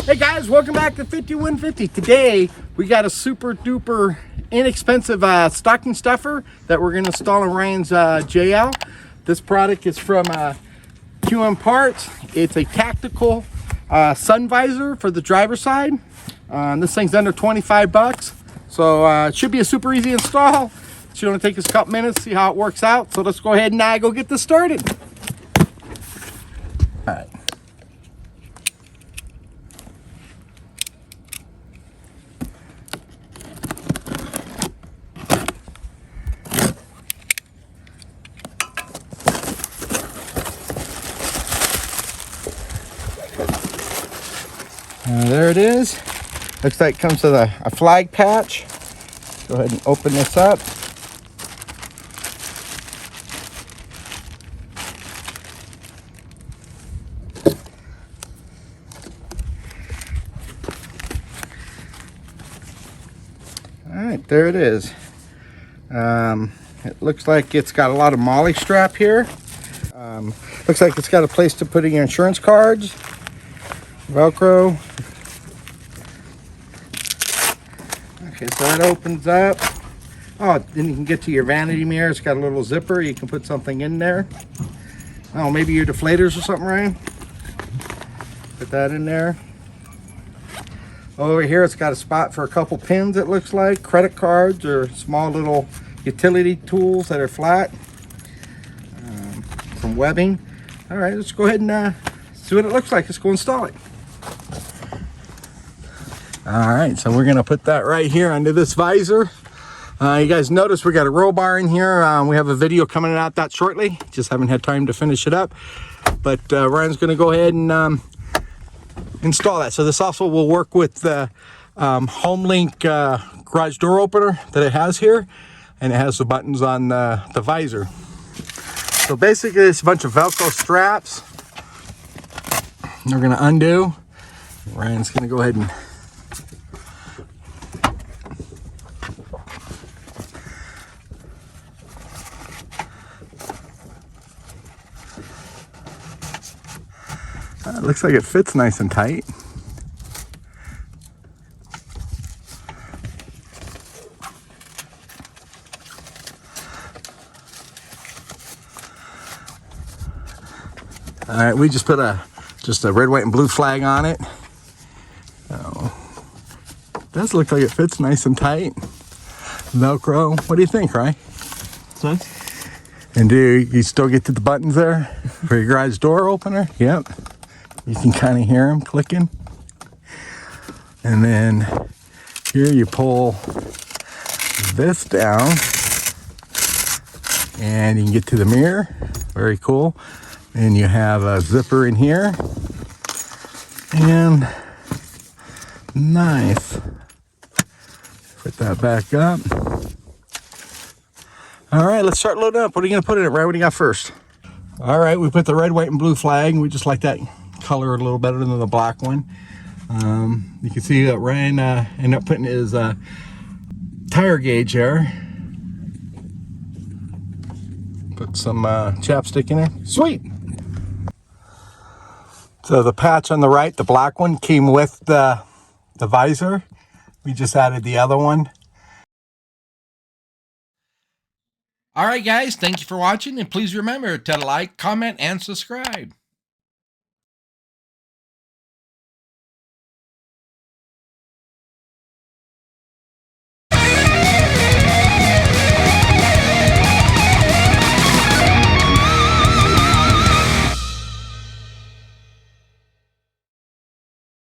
Hey guys, welcome back to 5150. Today we got a super duper inexpensive stocking stuffer that we're going to install in Ryan's JL. This product is from QM Parts. It's a tactical sun visor for the driver's side. This thing's under 25 bucks, so it should be a super easy install. It should only take us a couple minutes to see how it works out. So let's go ahead and go get this started. All right. There it is. Looks like it comes with a flag patch. Go ahead and open this up. All right, there it is. It looks like it's got a lot of Molle strap here. Looks like it's got a place to put in your insurance cards. Velcro. Okay, so that opens up. Oh, then you can get to your vanity mirror. It's got a little zipper. You can put something in there. Oh, maybe your deflators or something, Ryan. Put that in there. Over here, it's got a spot for a couple pins, it looks like. Credit cards or small little utility tools that are flat. Some webbing. All right, let's go ahead and see what it looks like. Let's go install it. All right, so we're gonna put that right here under this visor. You guys notice we got a roll bar in here. We have a video coming out that shortly. Just haven't had time to finish it up. But Ryan's gonna go ahead and install that. So this also will work with the HomeLink garage door opener that it has here. And it has the buttons on the visor. So basically it's a bunch of Velcro straps. We're gonna undo. Ryan's gonna go ahead and it looks like it fits nice and tight. All right, we just put just a red, white, and blue flag on it. Oh, does look like it fits nice and tight. Velcro. What do you think, Ryan? Nice. And do you still get to the buttons there for your garage door opener? Yep. You can kind of hear them clicking. And then here you pull this down and you can get to the mirror. Very cool. And you have a zipper in here. And nice. Put that back up. All right, let's start loading up. What are you gonna put in it, Ray? What do you got first? All right, we put the red, white, and blue flag. We just like that color a little better than the black one. You can see that Ryan ended up putting his tire gauge there. Put some chapstick in there. Sweet. So the patch on the right, the black one, came with the visor. We just added the other one. All right, guys, thank you for watching, and please remember to like, comment, and subscribe.